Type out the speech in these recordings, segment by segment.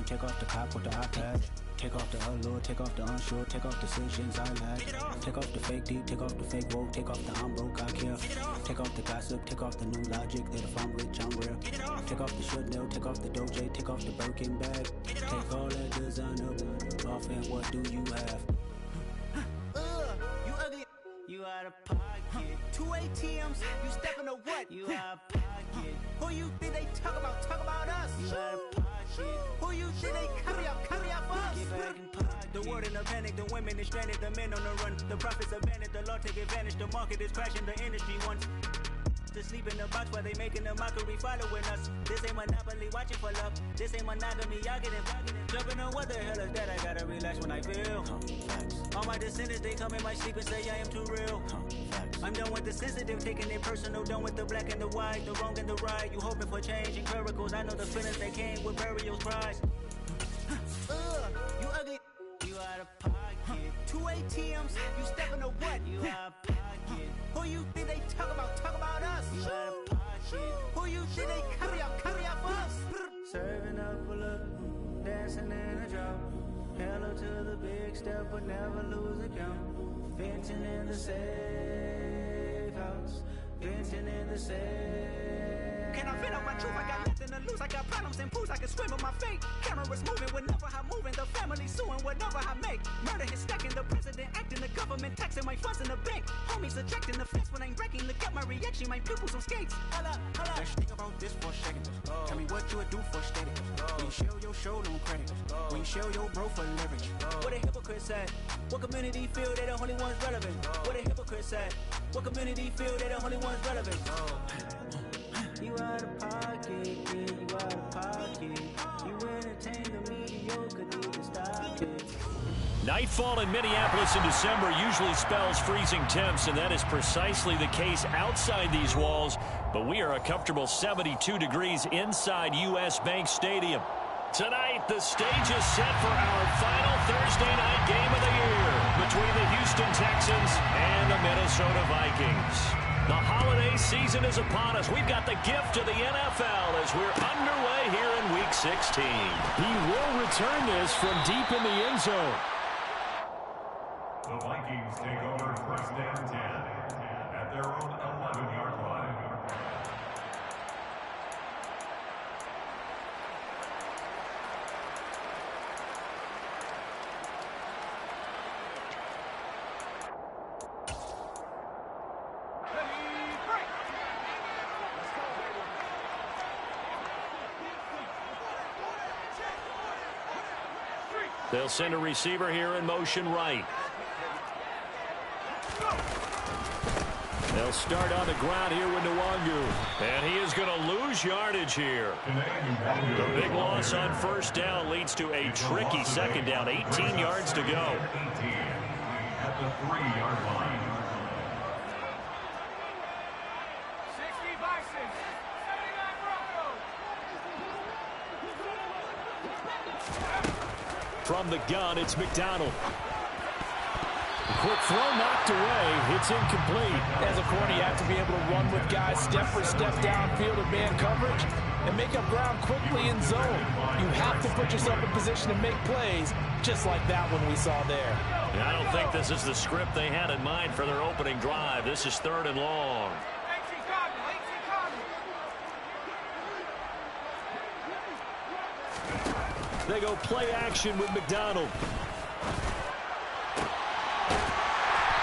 take off the cop with the iPad. Take off the allure, take off the unsure, take off decisions I lack. Take off the fake deep, take off the fake woke, take off the I'm broke, I care. Take off the gossip, take off the new logic that if I'm rich, I'm real. Take off the should know, take off the Doja, take off the Birkin bag. Take all that designer off and what do you have? You ugly. You out of pocket. 2 ATMs, you stepping to what? You out of pocket. Who you think they talk about? Talk about us. You out of pocket. Who you think they carry up for us? Get back in pocket. The world in a panic, the women is stranded, the men on the run. The profits abandoned, the law take advantage, the market is crashing, the industry wants to sleep in the box while they making a mockery following us. This ain't Monopoly, watching for love. This ain't monogamy, y'all getting jumping on what the hell is that? I gotta relax when I feel. All my descendants, they come in my sleep and say I am too real. I'm done with the sensitive, taking it personal. Done with the black and the white, the wrong and the right. You hoping for change and miracles. I know the feelings that came with burial cries. You ugly. You out of pocket. 2 ATMs, you stepping to what? You out of pocket. Who you think they talk about? Talk about us. You out of pocket. Who you think they carry up for us? Serving up a look, dancing in a drop. Hello to the big step, but never lose a count. Venting in the safe house. Venting in the safe. Can I vent out my truth? I got nothing to lose. I got problems and pools. I can swim in my fate. Cameras moving whenever I'm moving. The family suing whatever I make. Murder is stacking. The president acting. The government taxing my funds in the bank. Homies subtracting the fence when I'm wrecking. Look at my reaction. My pupils on skates. Holla. Let's think about this for a second. Tell me what you would do for status. When you show your show, no credit. When you show your bro for leverage. What a hypocrite said. What community feel they the only ones relevant? What a hypocrite said. What community feel they the only ones relevant? You out of pocket, yeah, you out of pocket. You entertain the mediocre, need to stop it. Nightfall in Minneapolis in December usually spells freezing temps, and that is precisely the case outside these walls. But we are a comfortable 72 degrees inside U.S. Bank Stadium. Tonight, the stage is set for our final Thursday night game of the year between the Houston Texans and the Minnesota Vikings. The holiday season is upon us. We've got the gift of the NFL as we're underway here in Week 16. He will return this from deep in the end zone. The Vikings take over first and 10 at their own 11-yard line. They'll send a receiver here in motion right. They'll start on the ground here with Nwangu. And he is going to lose yardage here. The big loss on first down leads to a tricky second down. 18 yards to go. At the 3-yard line. From the gun, it's McDonald. Quick throw knocked away. It's incomplete. As a corner, you have to be able to run with guys step for step downfield in man coverage and make up ground quickly in zone. You have to put yourself in position to make plays, just like that one we saw there. I don't think this is the script they had in mind for their opening drive. This is 3rd and long. They go play action with McDonald.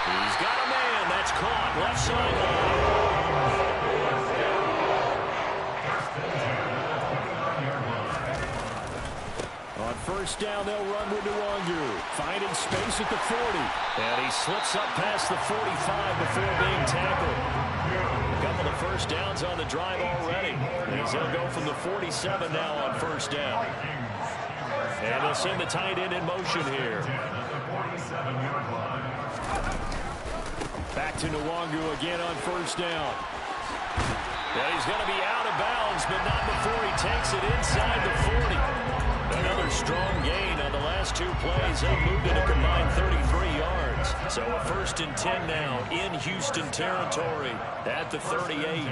He's got a man. That's caught. Left sideline. On first down, they'll run with Nwangu. Finding space at the 40. And he slips up past the 45 before being tackled. A couple of first downs on the drive already. As they'll go from the 47 now on first down. And they'll send the tight end in motion here. Back to Nwangu again on first down. Well, he's going to be out of bounds, but not before he takes it inside the 40. Another strong gain on the last 2 plays. They moved it a combined 33 yards. So a 1st and 10 now in Houston territory at the 38.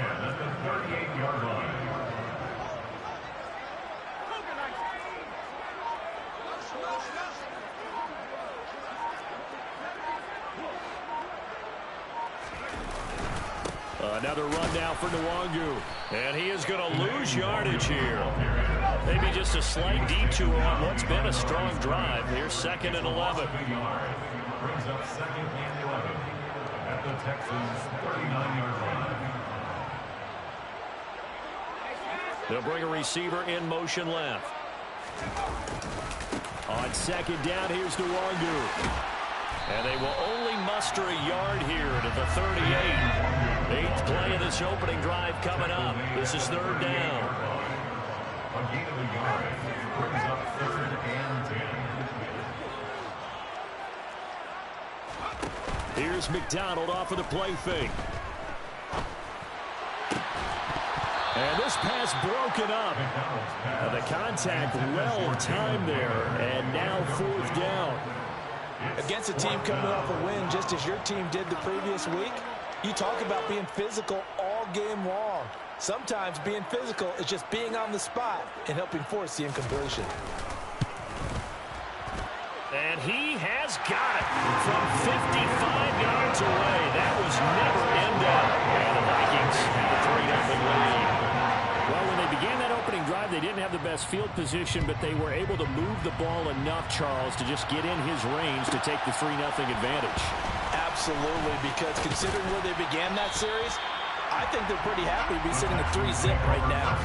Another run now for Nwangu. And he is going to lose yardage here. Maybe just a slight detour on what's been a strong drive. Here's 2nd and 11. Brings up 2nd and 11 at the Texans' 39-yard line. They'll bring a receiver in motion left. On 2nd down, here's Nwangu. And they will only muster a yard here to the 38. 8th play of this opening drive coming up. This is 3rd down. A gain of a yard brings up 3rd and 10. Here's McDonald off of the play fake. And this pass broken up. The contact well timed there. And now 4th down. Against a team coming off a win just as your team did the previous week, you talk about being physical all game long. Sometimes being physical is just being on the spot and helping force the incompletion. And he has got it from 55 yards away. That was never in doubt. And the Vikings have a 3-0 lead. Well, when they began that opening drive, they didn't have the best field position, but they were able to move the ball enough, Charles, to just get in his range to take the 3-0 advantage. Absolutely, because considering where they began that series, I think they're pretty happy to be sitting at 3-zip right now.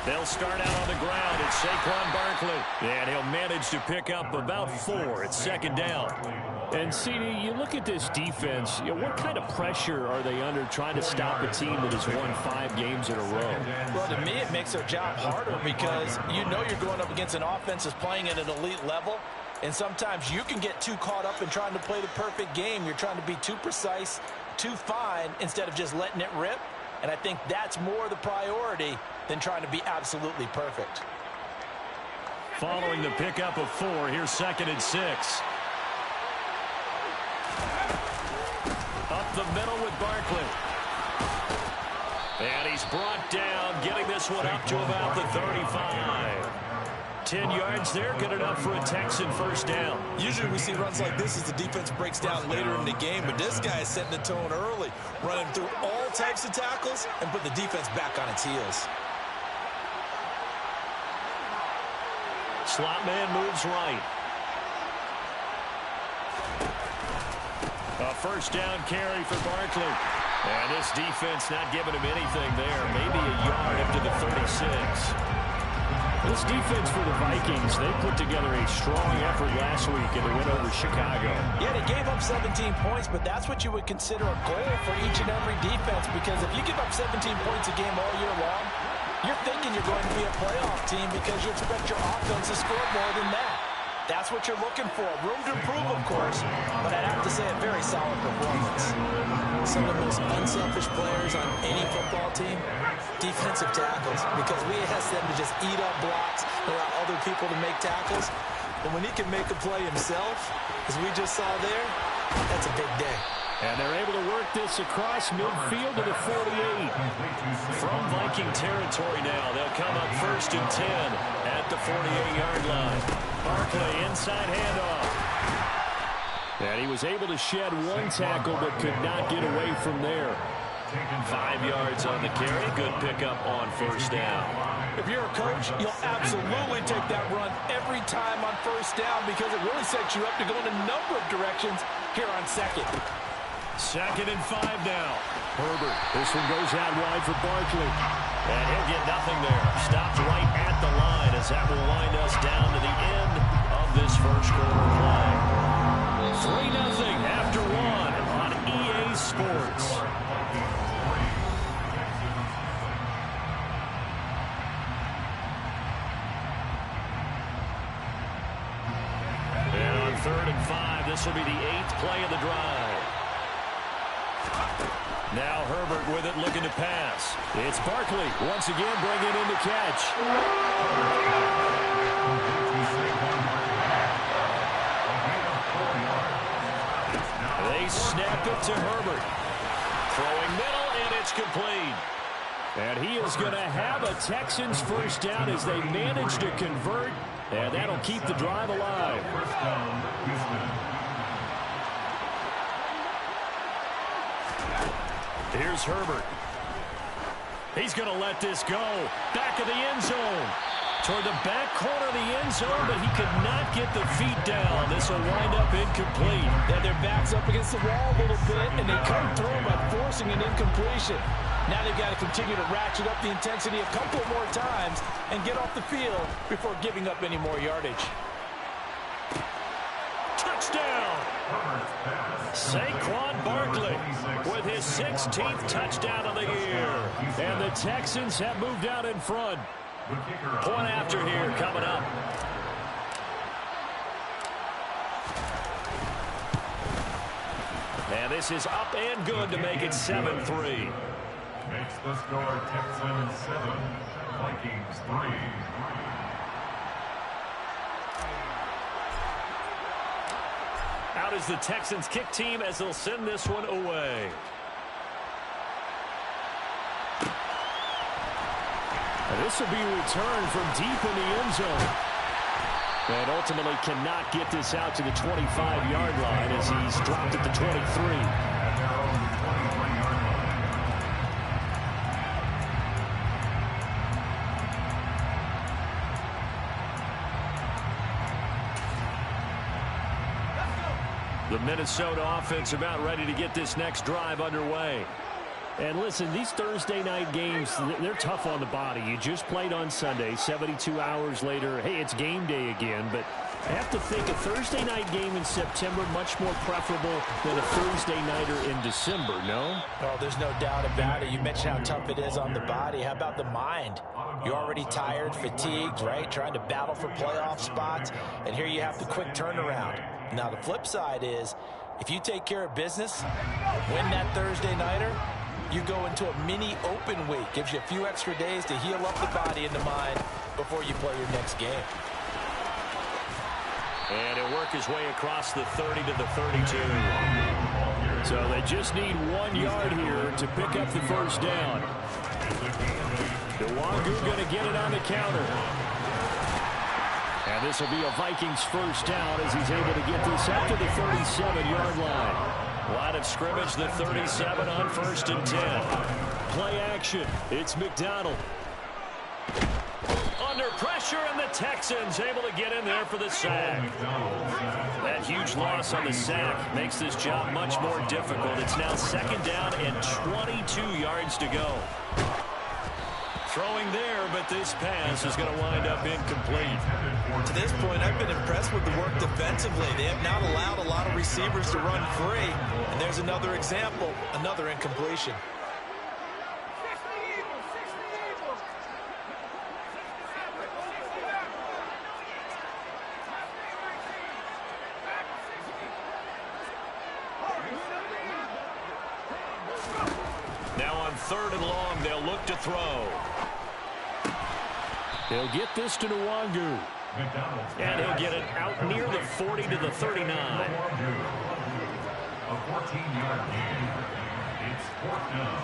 They'll start out on the ground. It's Saquon Barkley. And he'll manage to pick up about 4. It's 2nd down. And, CD, you look at this defense, what kind of pressure are they under trying to stop a team that has won 5 games in a row? Well, to me, it makes their job harder because you know you're going up against an offense that's playing at an elite level. And sometimes you can get too caught up in trying to play the perfect game. You're trying to be too precise, too fine, instead of just letting it rip. And I think that's more the priority than trying to be absolutely perfect. Following the pickup of 4, here's 2nd and 6. Up the middle with Barkley. And he's brought down, getting this one up to about the 35. 10 yards there, good enough for a Texan 1st down. Usually we see runs like this as the defense breaks down later in the game, but this guy is setting the tone early, running through all types of tackles and put the defense back on its heels. Slot man moves right. A 1st down carry for Barkley. And this defense not giving him anything there. Maybe a yard up to the 36. This defense for the Vikings, they put together a strong effort last week in the win over Chicago. Yeah, they gave up 17 points, but that's what you would consider a goal for each and every defense, because if you give up 17 points a game all year long, you're thinking you're going to be a playoff team because you expect your offense to score more than that. That's what you're looking for. Room to improve, of course, but I'd have to say a very solid performance. Some of the most unselfish players on any football team, defensive tackles, because we ask them to just eat up blocks, allow other people to make tackles. But when he can make a play himself, as we just saw there, that's a big day. And they're able to work this across midfield to the 48. From Viking territory now, they'll come up 1st and 10 at the 48-yard line. Barkley inside handoff. And he was able to shed 1 tackle but could not get away from there. 5 yards on the carry. Good pickup on 1st down. If you're a coach, you'll absolutely take that run every time on 1st down because it really sets you up to go in a number of directions here on 2nd. 2nd and 5 now. Herbert, this one goes out wide for Barkley. And he'll get nothing there. Stopped right at the line as that will wind us down to the end of this 1st quarter play. 3-0 after 1 on EA Sports. And on 3rd and 5, this will be the 8th play of the drive. Now Herbert with it, looking to pass. It's Barkley once again bringing in the catch. They snap it to Herbert. Throwing middle, and it's complete. And he is going to have a Texans first down as they manage to convert, and that'll keep the drive alive. Here's Herbert. He's going to let this go. Back of the end zone. Toward the back corner of the end zone, but he could not get the feet down. This will wind up incomplete. Yeah, their back's up against the wall a little bit, and they come through by forcing an incompletion. Now they've got to continue to ratchet up the intensity a couple more times and get off the field before giving up any more yardage. Touchdown! Saquon Barkley with his 16th touchdown of the year. And the Texans have moved out in front. Point after here coming up. And this is up and good to make it 7-3. Makes the score Texans 7, Vikings 3. Out is the Texans kick team as they'll send this one away. And this will be returned from deep in the end zone. And ultimately cannot get this out to the 25-yard line as he's dropped at the 23. The Minnesota offense about ready to get this next drive underway. And listen, these Thursday night games, they're tough on the body. You just played on Sunday, 72 hours later, hey, it's game day again. But I have to think a Thursday night game in September much more preferable than a Thursday nighter in December, no? Oh, there's no doubt about it. You mentioned how tough it is on the body. How about the mind? You're already tired, fatigued, right? Trying to battle for playoff spots. And here you have the quick turnaround. Now, the flip side is, if you take care of business, win that Thursday nighter, you go into a mini open week. Gives you a few extra days to heal up the body and the mind before you play your next game. And he'll work his way across the 30 to the 32. So they just need 1 yard here to pick up the first down. Nwangu going to get it on the counter. And this will be a Vikings first down as he's able to get this up to the 37-yard line. Line of scrimmage, the 37 on 1st and 10. Play action. It's McDonald. Under pressure, and the Texans able to get in there for the sack. That huge loss on the sack makes this job much more difficult. It's now 2nd down and 22 yards to go. Throwing there, but this pass is going to wind up incomplete. To this point, I've been impressed with the work defensively. They have not allowed a lot of receivers to run free. And there's another example, another incompletion. Now on 3rd and long, they'll look to throw. They'll get this to Nwangu. And he'll get it out near the 40 to the 39. A 14-yard gain. It's 4th down.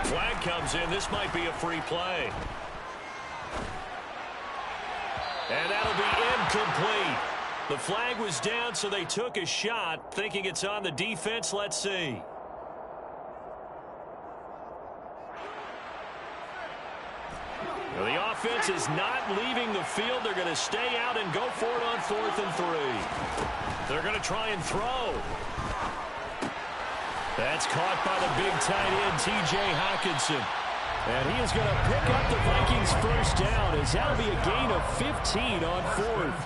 Flag comes in. This might be a free play. And that'll be incomplete. The flag was down, so they took a shot, thinking it's on the defense. Let's see. Well, the offense is not leaving the field. They're going to stay out and go for it on 4th and 3. They're going to try and throw. That's caught by the big tight end, T.J. Hockenson. And he is going to pick up the Vikings first down as that'll be a gain of 15 on 4th.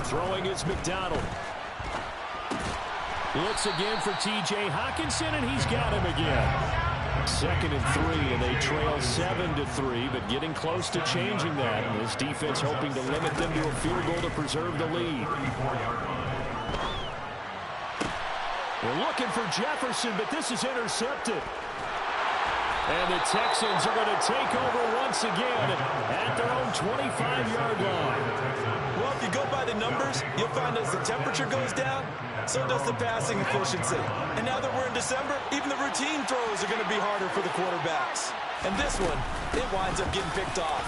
Throwing is McDonald. Looks again for T.J. Hockenson, and he's got him again. 2nd and 3, and they trail 7-3, but getting close to changing that. And this defense hoping to limit them to a field goal to preserve the lead. They're looking for Jefferson, but this is intercepted. And the Texans are going to take over once again at their own 25-yard line. Well, if you go by the numbers, you'll find as the temperature goes down, so does the passing efficiency. And now that we're in December, even the routine throws are going to be harder for the quarterbacks. And this one, it winds up getting picked off.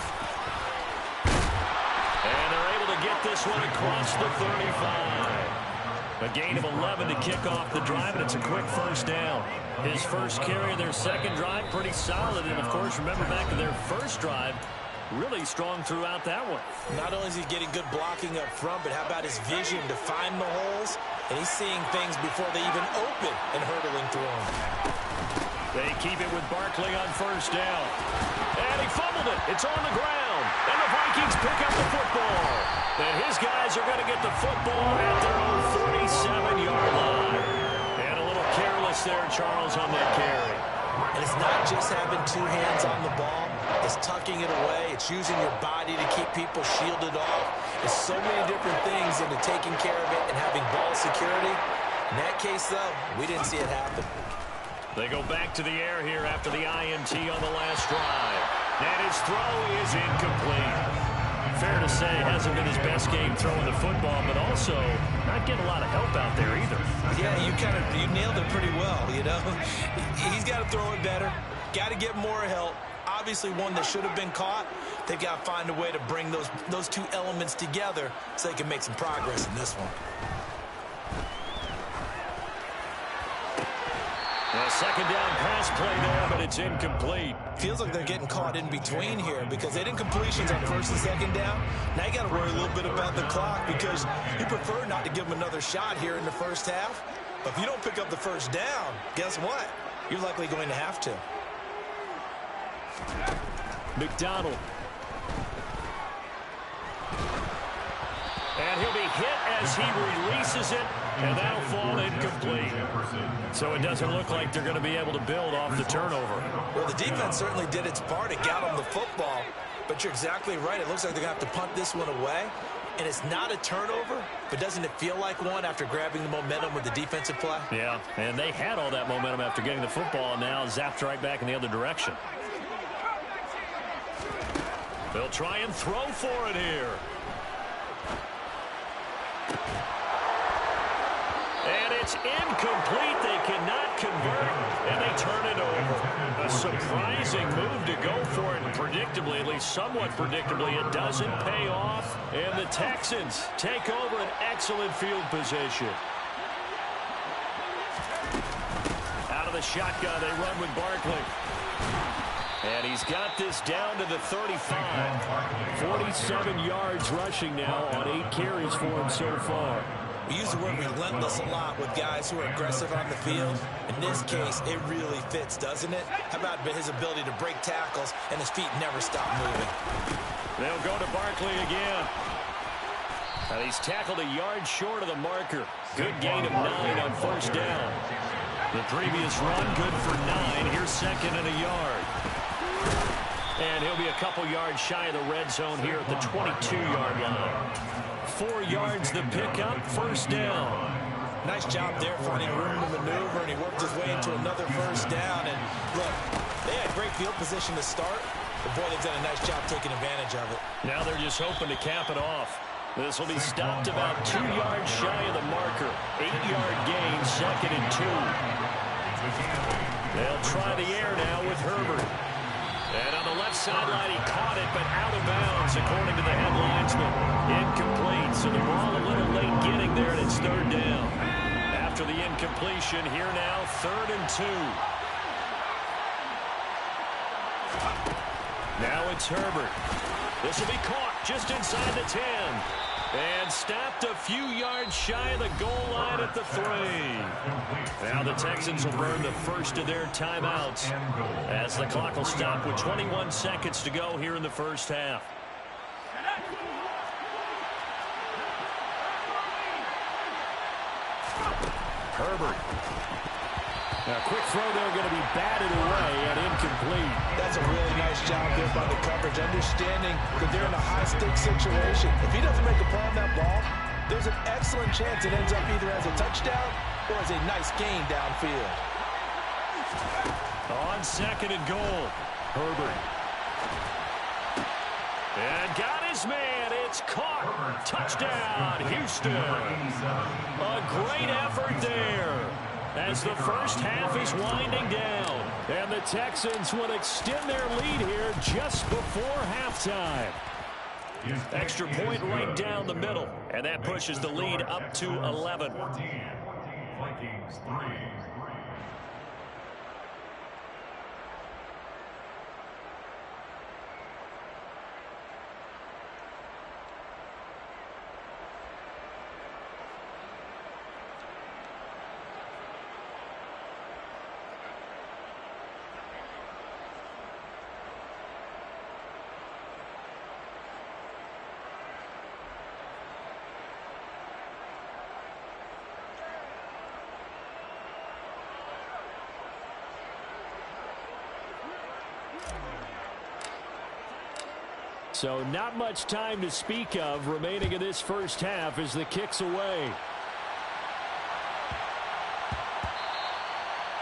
And they're able to get this one across the 35. A gain of 11 to kick off the drive, and it's a quick first down. His first carry of their second drive, pretty solid. And, of course, remember back to their first drive, really strong throughout that one. Not only is he getting good blocking up front, but how about his vision to find the holes? And he's seeing things before they even open and hurdling through them. They keep it with Barkley on first down. And he fumbled it. It's on the ground. And the Vikings pick up the football. And his guys are going to get the football at their own 47-yard line. And a little careless there, Charles, on that carry. And it's not just having two hands on the ball. It's tucking it away. It's using your body to keep people shielded off. There's so many different things into taking care of it and having ball security. In that case, though, we didn't see it happen. They go back to the air here after the INT on the last drive. And his throw is incomplete. Fair to say, hasn't been his best game throwing the football, but also not getting a lot of help out there either. Yeah, you nailed it pretty well, you know. He's got to throw it better. Got to get more help. Obviously one that should have been caught. They've got to find a way to bring those two elements together so they can make some progress in this one. A second down pass play there, but it's incomplete. Feels like they're getting caught in between here because they didn't completions on first and second down. Now you got to worry a little bit about the clock because you prefer not to give them another shot here in the first half. But if you don't pick up the first down, guess what? You're likely going to have to. McDonald. And he'll be hit as he releases it, and that'll fall incomplete. So it doesn't look like they're going to be able to build off the turnover. Well, the defense certainly did its part. It got them the football. But you're exactly right. It looks like they're going to have to punt this one away. And it's not a turnover, but doesn't it feel like one after grabbing the momentum with the defensive play? Yeah, and they had all that momentum after getting the football, and now zapped right back in the other direction. They'll try and throw for it here. And it's incomplete. They cannot convert, and they turn it over. A surprising move to go for it, and predictably, at least somewhat predictably, it doesn't pay off. And the Texans take over an excellent field position. Out of the shotgun, they run with Barkley. And he's got this down to the 35. 47 yards rushing now on 8 carries for him so far. We use the word relentless a lot with guys who are aggressive on the field. In this case, it really fits, doesn't it? How about his ability to break tackles and his feet never stop moving? They'll go to Barkley again. And he's tackled a yard short of the marker. Good gain of 9 on first down. The previous run, good for 9. Here's second and a yard. And he'll be a couple yards shy of the red zone here at the 22-yard line. 4 yards the pickup, first down. Nice job there finding room to maneuver, and he worked his way into another first down. And look, they had great field position to start, but boy, they've done a nice job taking advantage of it. Now they're just hoping to cap it off. This will be stopped about 2 yards shy of the marker. 8-yard gain, second and 2. They'll try the air now with Herbert. And on the left sideline, he caught it, but out of bounds, according to the head linesman. Incomplete, so the ball a little late getting there, and it's third down. After the incompletion, here now, 3rd and 2. Now it's Herbert. This will be caught just inside the 10. And stopped a few yards shy of the goal line at the 3. Now the Texans will burn the first of their timeouts as the clock will stop with 21 seconds to go here in the first half. Herbert A quick throw there going to be batted away and incomplete. That's a really nice job there by the coverage, understanding that they're in a high-stakes situation. If he doesn't make a play on that ball, there's an excellent chance it ends up either as a touchdown or as a nice gain downfield. On second and goal, Herbert. And got his man. It's caught. Touchdown, Houston. A great effort there as the first half is winding down. And the Texans will extend their lead here just before halftime. Extra point right down the middle. And that pushes the lead up to 11. Vikings 3. So not much time to speak of remaining in this first half as the kick's away.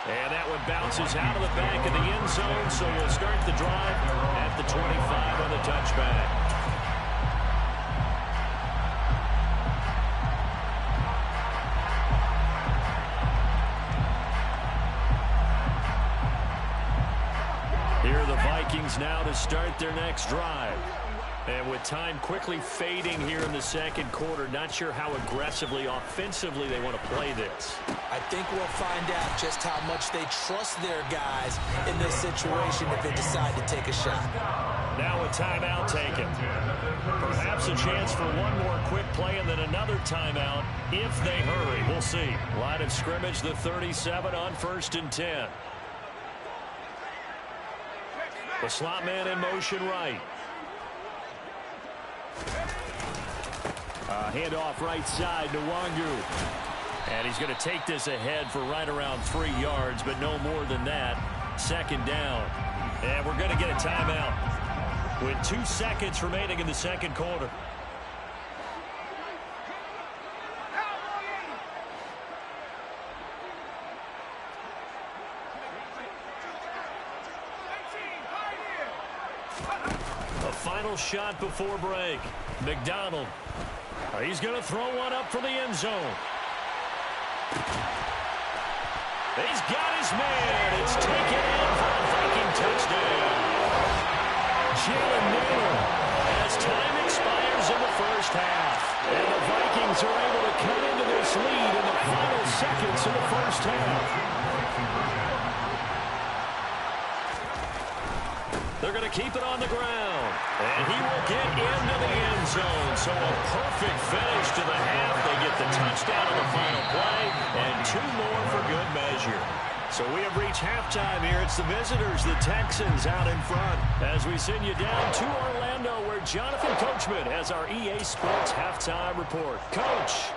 And that one bounces out of the back of the end zone, so we'll start the drive at the 25 on the touchback. Here are the Vikings now to start their next drive. And with time quickly fading here in the second quarter, not sure how aggressively, offensively they want to play this. I think we'll find out just how much they trust their guys in this situation if they decide to take a shot. Now a timeout taken. Perhaps a chance for one more quick play and then another timeout if they hurry. We'll see. Line of scrimmage, the 37 on 1st and 10. The slot man in motion right. Handoff right side to Nwangu. And he's going to take this ahead for right around 3 yards, but no more than that. Second down. And we're going to get a timeout with 2 seconds remaining in the second quarter. A final shot before break. McDonald. He's going to throw one up for the end zone. He's got his man. It's taken in for a Viking touchdown. Jalen Nailor as time expires in the first half. And the Vikings are able to cut into this lead in the final seconds of the first half. They're going to keep it on the ground. And he will get into the end zone. So a perfect finish to the half. They get the touchdown on the final play. And 2 more for good measure. So we have reached halftime here. It's the visitors, the Texans, out in front. As we send you down to Orlando, where Jonathan Coachman has our EA Sports halftime report. Coach.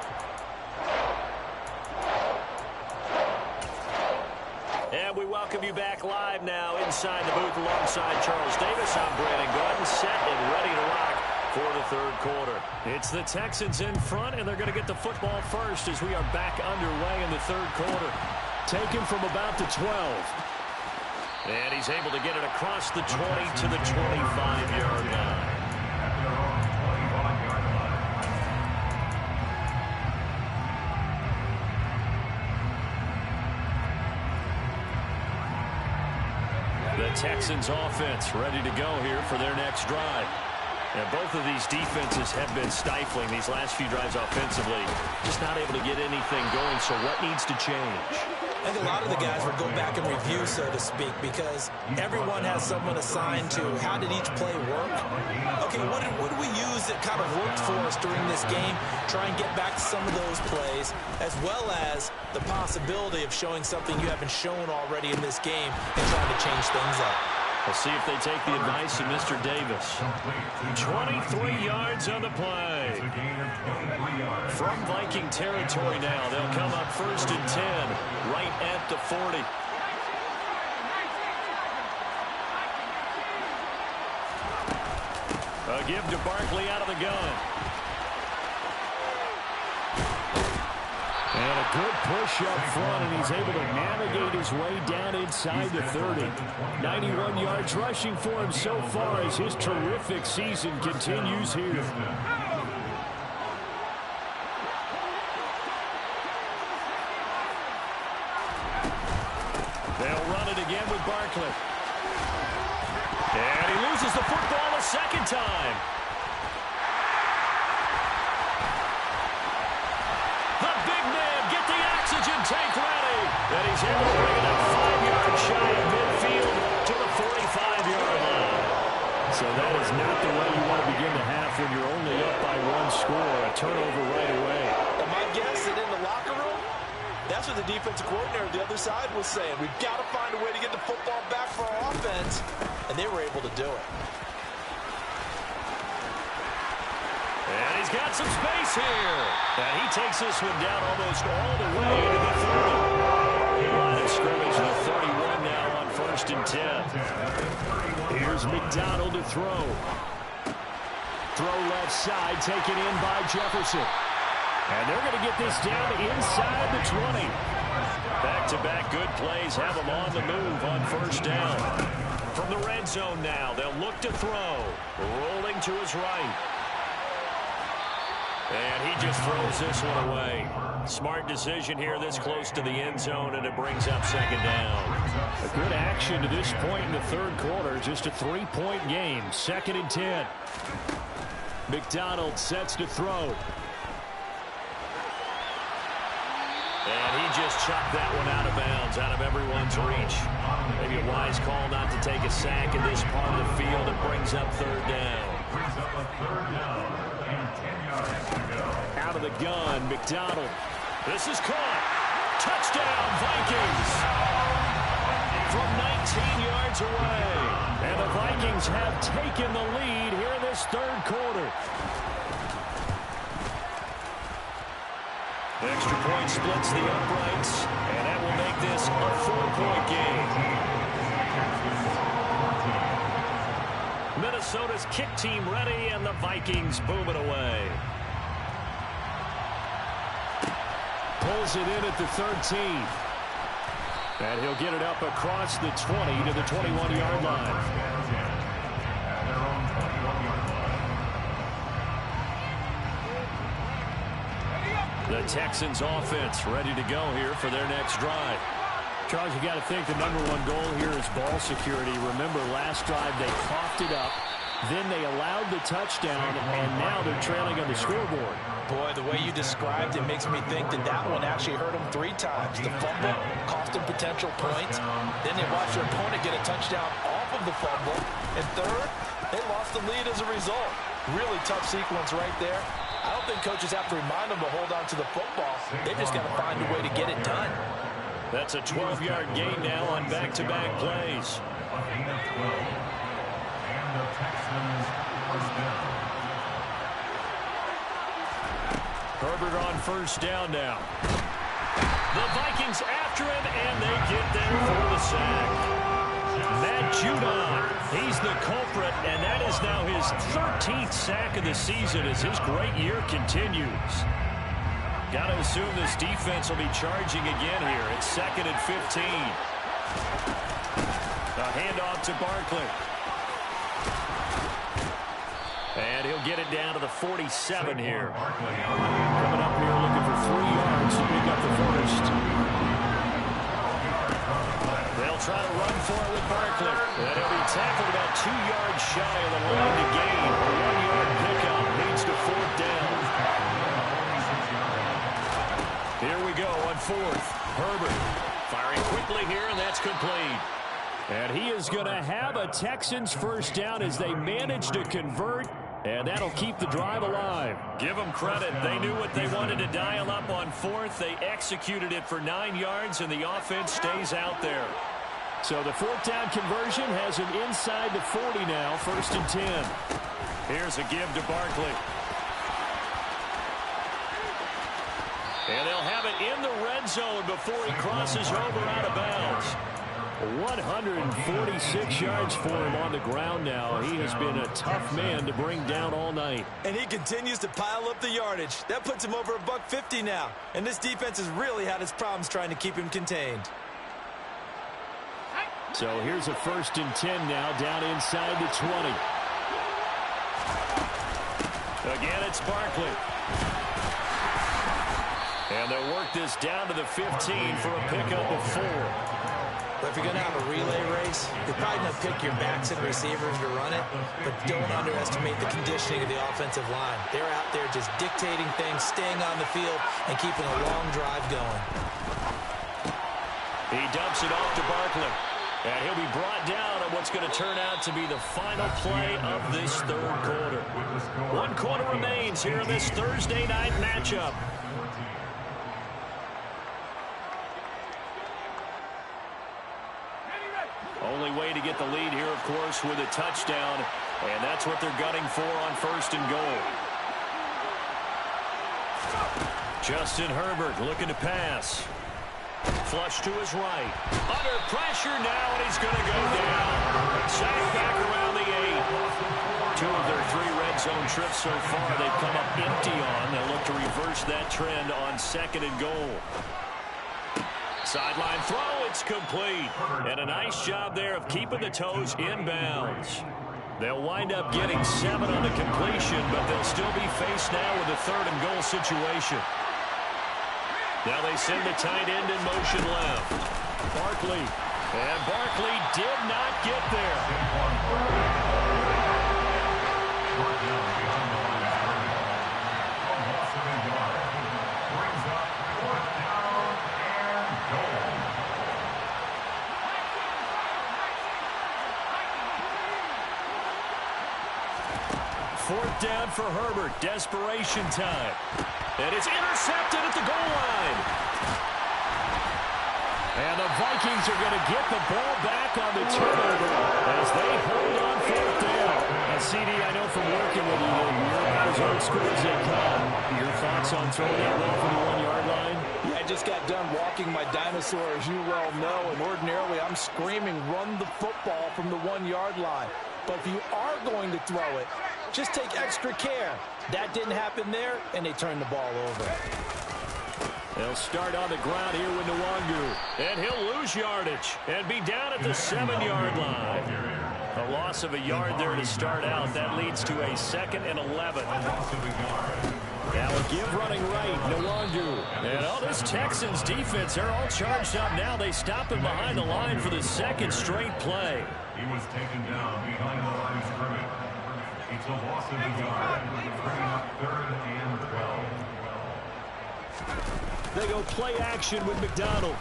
And we welcome you back live now inside the booth alongside Charles Davis. I'm Brandon Gordon, set and ready to rock for the third quarter. It's the Texans in front, and they're going to get the football first as we are back underway in the third quarter. Taken from about the 12. And he's able to get it across the 20 to the 25-yard line. The Texans offense ready to go here for their next drive. And both of these defenses have been stifling these last few drives offensively. Just not able to get anything going, so what needs to change? I think a lot of the guys will go back and review, so to speak, because everyone has someone assigned to how did each play work. Okay, what did we use that kind of worked for us during this game? Try and get back to some of those plays, as well as the possibility of showing something you haven't shown already in this game and trying to change things up. We'll see if they take the advice of Mr. Davis. 23 yards on the play. From Viking territory now, they'll come up 1st and 10, right at the 40. A give to Barkley out of the gun. And a good push up front, and he's able to navigate his way down inside the 30. 91 yards rushing for him so far as his terrific season continues here. They'll run it again with Barkley. And he loses the football a second time. The big man, get the oxygen tank ready. And he's able to bring it up 5 yards shy of midfield to the 45-yard line. So that is not the way you want to begin the half when you're only up by 1 score. A turnover right away. And my guess that in the locker room, that's what the defensive coordinator on the other side was saying. We've got to find a way to get the football back for our offense. And they were able to do it. And he's got some space here. And he takes this one down almost all the way to the 30. Line of scrimmage to 31 now on 1st and 10. Here's McDonald to throw. Throw left side, taken in by Jefferson. And they're going to get this down inside the 20. Back-to-back good plays have them on the move on 1st down. From the red zone now, they'll look to throw. Rolling to his right. And he just throws this one away. Smart decision here this close to the end zone, and it brings up 2nd down. A good action to this point in the 3rd quarter. Just a 3-point game. 2nd and 10. McDonald sets to throw. And he just chucked that one out of bounds, out of everyone's reach. Maybe a wise call not to take a sack in this part of the field. It brings up 3rd down. Out of the gun, McDonald. This is caught. Touchdown, Vikings. From 19 yards away. And the Vikings have taken the lead here in this 3rd quarter. Extra point splits the uprights, and that will make this a 4-point game. Minnesota's kick team ready, and the Vikings boom it away. Pulls it in at the 13. And he'll get it up across the 20 to the 21-yard line. The Texans offense ready to go here for their next drive. Charles, you got to think the #1 goal here is ball security. Remember, last drive they coughed it up, then they allowed the touchdown, and now they're trailing on the scoreboard. Boy, the way you described it makes me think that that one actually hurt them 3 times. The fumble cost them potential points. Then they watched their opponent get a touchdown off of the fumble. And third, they lost the lead as a result. Really tough sequence right there. I don't think coaches have to remind them to hold on to the football. They've just got to find a way to get it done. That's a 12-yard gain now on back-to-back plays. Herbert on 1st down now. The Vikings after him, and they get there for the sack. Matt Judon, he's the culprit, and that is now his 13th sack of the season as his great year continues. Got to assume this defense will be charging again here. It's 2nd and 15. A handoff to Barkley. And he'll get it down to the 47 here. Coming up here looking for 3 yards to pick up the 1st. They'll try to run for it with Barkley. And he'll be tackled about 2 yards shy of the line to gain. A 1-yard pickup leads to 4th down. Here we go on 4th. Herbert firing quickly here, and that's complete. And he is going to have a Texans 1st down as they manage to convert, and that'll keep the drive alive. Give them credit. They knew what they wanted to dial up on 4th. They executed it for 9 yards, and the offense stays out there. So the fourth down conversion has him inside the 40 now, 1st and 10. Here's a give to Barkley. And they'll have it in the red zone before he crosses over out of bounds. 146 yards for him on the ground now. He has been a tough man to bring down all night. And he continues to pile up the yardage. That puts him over $150 now. And this defense has really had its problems trying to keep him contained. So here's a 1st and 10 now, down inside the 20. Again, it's Barkley. And they'll work this down to the 15 for a pickup of 4. But if you're going to have a relay race, you're probably going to pick your backs and receivers to run it, but don't underestimate the conditioning of the offensive line. They're out there just dictating things, staying on the field, and keeping a long drive going. He dumps it off to Barkley. And he'll be brought down on what's going to turn out to be the final play of this 3rd quarter. 1 quarter remains here in this Thursday night matchup. Only way to get the lead here, of course, with a touchdown. And that's what they're gunning for on 1st and goal. Justin Herbert looking to pass. Flush to his right. Under pressure now, and he's going to go down. Sacked back around the 8. 2 of their 3 red zone trips so far they've come up empty on. They'll look to reverse that trend on 2nd and goal. Sideline throw, it's complete. And a nice job there of keeping the toes inbounds. They'll wind up getting 7 on the completion, but they'll still be faced now with a 3rd and goal situation. Now they send the tight end in motion left. Barkley. And Barkley did not get there. Fourth down for Herbert. Desperation time. And it's intercepted at the goal line. And the Vikings are going to get the ball back on the turnover as they hold on 4th down. And CD, I know from working with you that you're about as old school as they come. Your thoughts on throwing that ball from the 1-yard line? Yeah, I just got done walking my dinosaur, as you well know, and ordinarily I'm screaming, run the football from the 1-yard line. But if you are going to throw it, just take extra care. That didn't happen there, and they turned the ball over. They'll start on the ground here with Nwangu. And he'll lose yardage and be down at the 7-yard line. A loss of a yard there to start out. That leads to a 2nd and 11. Now a give running right, Nwangu. And all this Texans defense, they're all charged up now. They stop him behind the line for the 2nd straight play. He was taken down behind the line of scrimmage. It's a loss of a yard, bringing up 3rd and 12. They go play action with McDonald.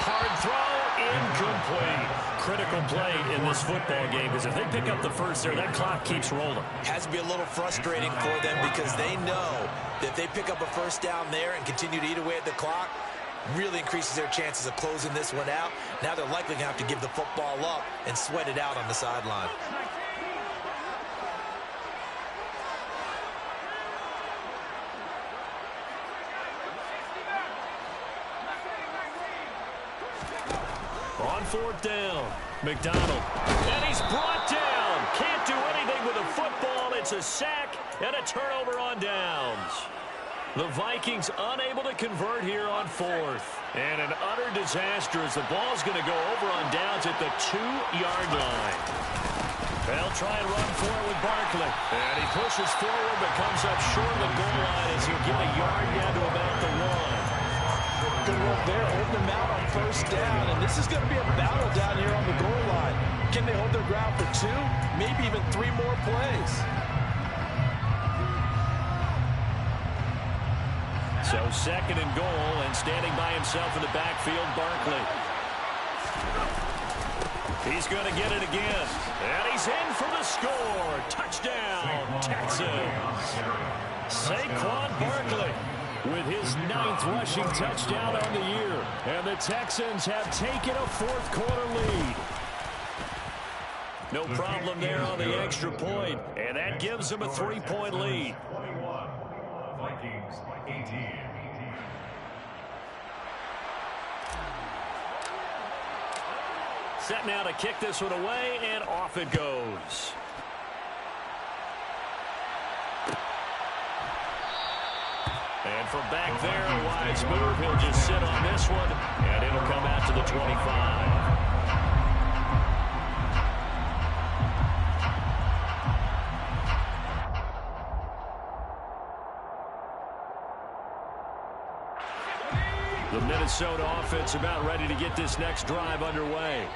Hard throw, incomplete. Critical play in this football game because if they pick up the first there, that clock keeps rolling. Has to be a little frustrating for them because they know that if they pick up a 1st down there and continue to eat away at the clock, really increases their chances of closing this one out. Now they're likely going to have to give the football up and sweat it out on the sideline. On 4th down, McDonald. And he's brought down. Can't do anything with the football. It's a sack and a turnover on downs. The Vikings unable to convert here on 4th. And an utter disaster as the ball's going to go over on downs at the 2-yard line. They'll try and run for it with Barkley. And he pushes forward but comes up short of the goal line as he'll get a yard down to about the 1. Good work there. Hold them out on 1st down. And this is going to be a battle down here on the goal line. Can they hold their ground for 2? Maybe even 3 more plays. So 2nd and goal, and standing by himself in the backfield, Barkley. He's going to get it again. And he's in for the score. Touchdown, Texans. Saquon Barkley. with his 9th rushing touchdown on the year. And the Texans have taken a fourth-quarter lead. No problem there on the extra point, and that gives them a 3-point lead. 21, Vikings 18. Set now to kick this one away, and off it goes. And from back there, a wise move. He'll just sit on this one, and it'll come out to the 25. The Minnesota offense about ready to get this next drive underway.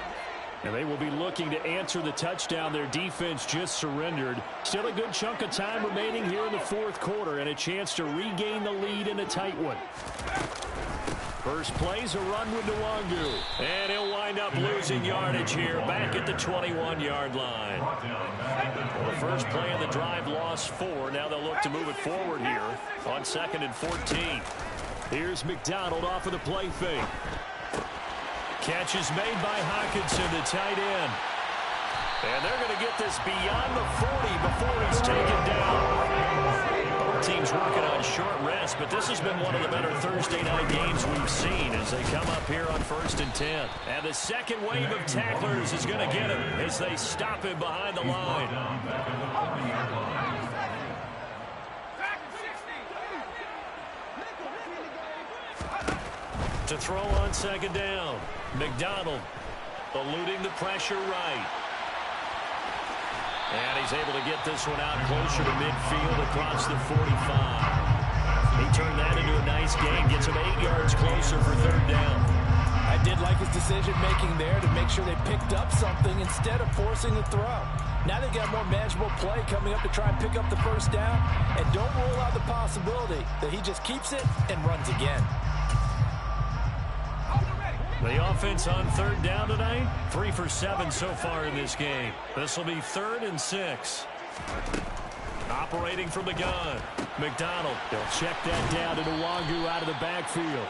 And they will be looking to answer the touchdown their defense just surrendered. Still a good chunk of time remaining here in the fourth quarter and a chance to regain the lead in a tight one. First play's a run with Nwangu. And he'll wind up losing yardage here back at the 21-yard line. Well, the first play of the drive lost 4. Now they'll look to move it forward here on 2nd and 14. Here's McDonald off of the play fake. Catch is made by Hockenson, the tight end. And they're going to get this beyond the 40 before he's taken down. Both teams working on short rest, but this has been one of the better Thursday night games we've seen as they come up here on 1st and 10. And the second wave of tacklers is going to get him as they stop him behind the line. To throw on 2nd down. McDonald eluding the pressure right. And he's able to get this one out closer to midfield across the 45. He turned that into a nice gain. Gets him 8 yards closer for 3rd down. I did like his decision-making there to make sure they picked up something instead of forcing the throw. Now they got more manageable play coming up to try and pick up the 1st down. And don't rule out the possibility that he just keeps it and runs again. The offense on 3rd down tonight, 3 for 7 so far in this game. This will be 3rd and 6. Operating from the gun. McDonald. They'll check that down to Nwangu out of the backfield.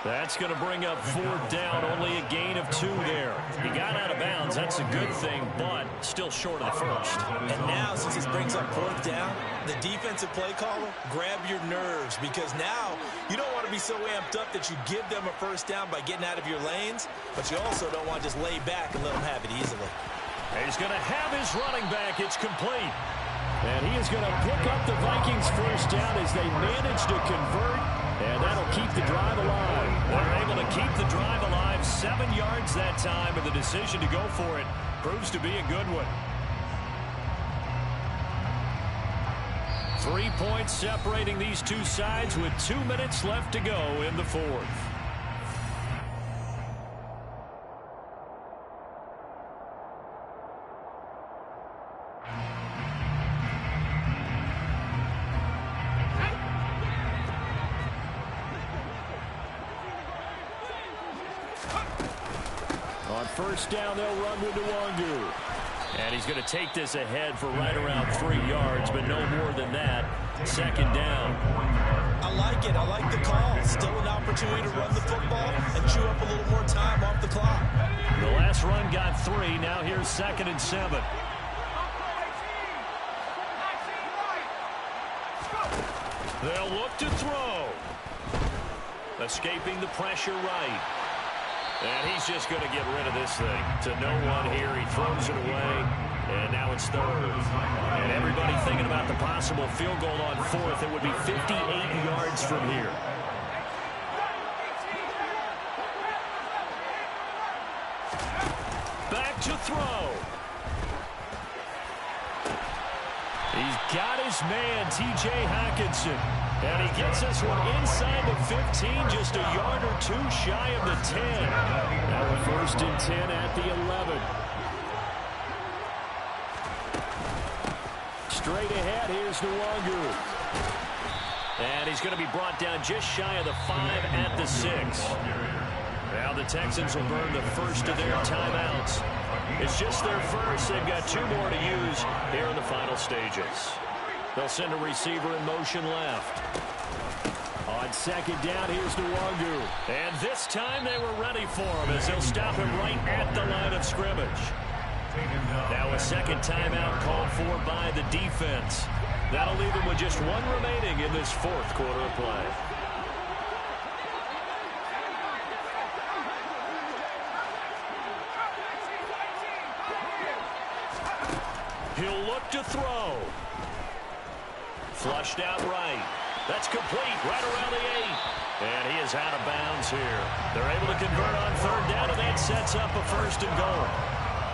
That's going to bring up 4th down, only a gain of 2 there. He got out of bounds, that's a good thing, but still short of the 1st. And now, since this brings up 4th down, the defensive play caller, grab your nerves, because now you don't want to be so amped up that you give them a 1st down by getting out of your lanes, but you also don't want to just lay back and let them have it easily. He's going to have his running back. It's complete. And he is going to pick up the Vikings' 1st down as they manage to convert, and that'll keep the drive alive. They're able to keep the drive alive, 7 yards that time, and the decision to go for it proves to be a good one. 3 points separating these two sides with 2 minutes left to go in the 4th. On 1st down, they'll run with Nwangu. And he's going to take this ahead for right around 3 yards, but no more than that. 2nd down. I like it. I like the call. Still an opportunity to run the football and chew up a little more time off the clock. The last run got 3. Now here's 2nd and 7. They'll look to throw. Escaping the pressure right. And he's just going to get rid of this thing. To no one here. He throws it away. And now it's 3rd. And everybody thinking about the possible field goal on 4th. It would be 58 yards from here. Back to throw. He's got his man, T.J. Hockenson. And he gets this one inside the 15, just a yard or 2 shy of the 10. Now a 1st and 10 at the 11. Straight ahead, here's Nwangu. And he's going to be brought down just shy of the 5 at the 6. Now the Texans will burn the first of their timeouts. It's just their first. They've got 2 more to use here in the final stages. They'll send a receiver in motion left. On second down. Here's Nwangu. And this time they were ready for him as they'll stop him right at the line of scrimmage. Now a second timeout called for by the defense. That'll leave him with just one remaining in this fourth quarter of play. He'll look to throw. Flushed out right. That's complete right around the 8. And he is out of bounds here. They're able to convert on third down, and that sets up a first and goal.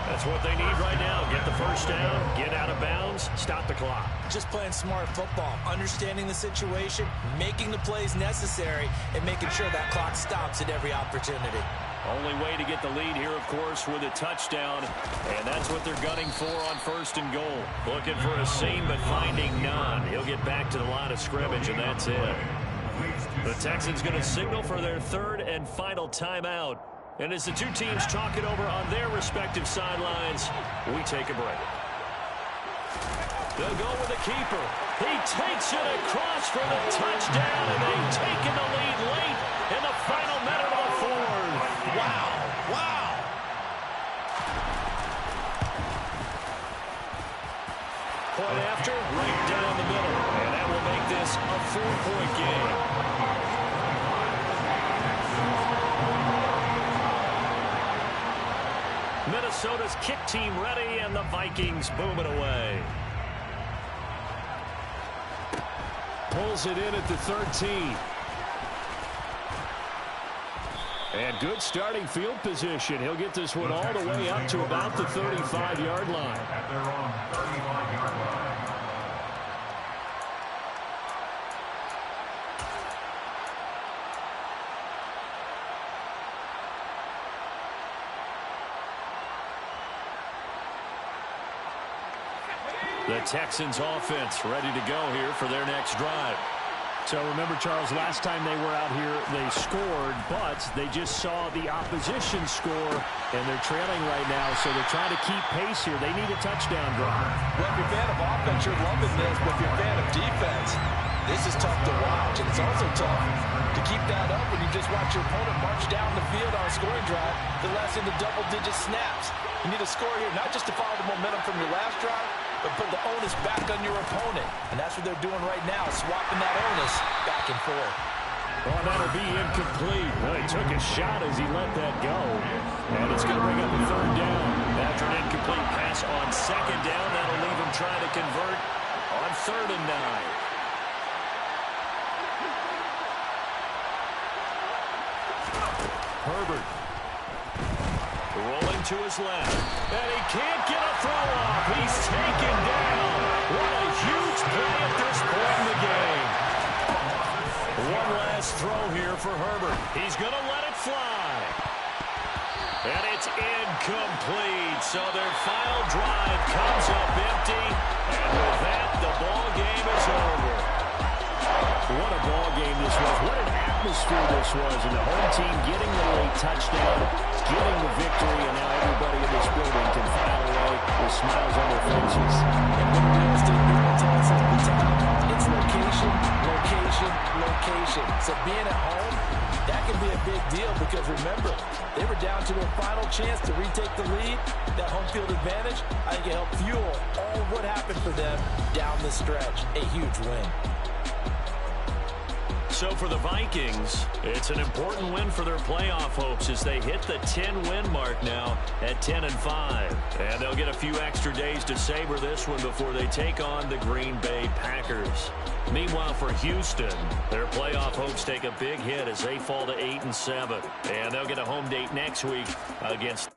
That's what they need right now. Get the first down, get out of bounds, stop the clock. Just playing smart football, understanding the situation, making the plays necessary, and making sure that clock stops at every opportunity. Only way to get the lead here, of course, with a touchdown, and that's what they're gunning for on first and goal. Looking for a seam, but finding none. He'll get back to the line of scrimmage, and that's it. The Texans going to signal for their third and final timeout. And as the two teams talk it over on their respective sidelines, we take a break. They'll go with the keeper. He takes it across for the touchdown, and they've taken the lead late in the final minute of the fourth. Wow, wow. Point after, right down the middle. And that will make this a 4-point game. Minnesota's kick team ready, and the Vikings boom it away. Pulls it in at the 13. And good starting field position. He'll get this one all the way up to about the 35-yard line. At their own 35-yard line. The Texans offense ready to go here for their next drive. So remember, Charles, last time they were out here, they scored, but they just saw the opposition score, and they're trailing right now, so they're trying to keep pace here. They need a touchdown drive. Well, if you're a fan of offense, you're loving this, but if you're a fan of defense, this is tough to watch, and it's also tough to keep that up when you just watch your opponent march down the field on a scoring drive that lasts into double-digit snaps. You need a score here, not just to follow the momentum from your last drive, but put the onus back on your opponent. And that's what they're doing right now, swapping that onus back and forth. Oh, that'll be incomplete. Well, he took a shot as he let that go. And it's going to bring up a third down. After an incomplete pass on second down, that'll leave him trying to convert on 3rd and 9. Herbert. Rolling to his left. And he can't get a throw off. He's taken down. What a huge play at this point in the game. One last throw here for Herbert. He's going to let it fly. And it's incomplete. So their final drive comes up empty. And with that, the ball game is over. What a ball game this was. What an atmosphere this was. And the home team getting the late touchdown, getting the victory, and now everybody in this building can file away with smiles on their faces. And what real estate people tell us all the time, it's location, location, location. So being at home, that can be a big deal because remember, they were down to their final chance to retake the lead. That home field advantage, I think it helped fuel all of what happened for them down the stretch. A huge win. So for the Vikings, it's an important win for their playoff hopes as they hit the 10-win mark now at 10-5. And they'll get a few extra days to savor this one before they take on the Green Bay Packers. Meanwhile, for Houston, their playoff hopes take a big hit as they fall to 8-7. And they'll get a home date next week against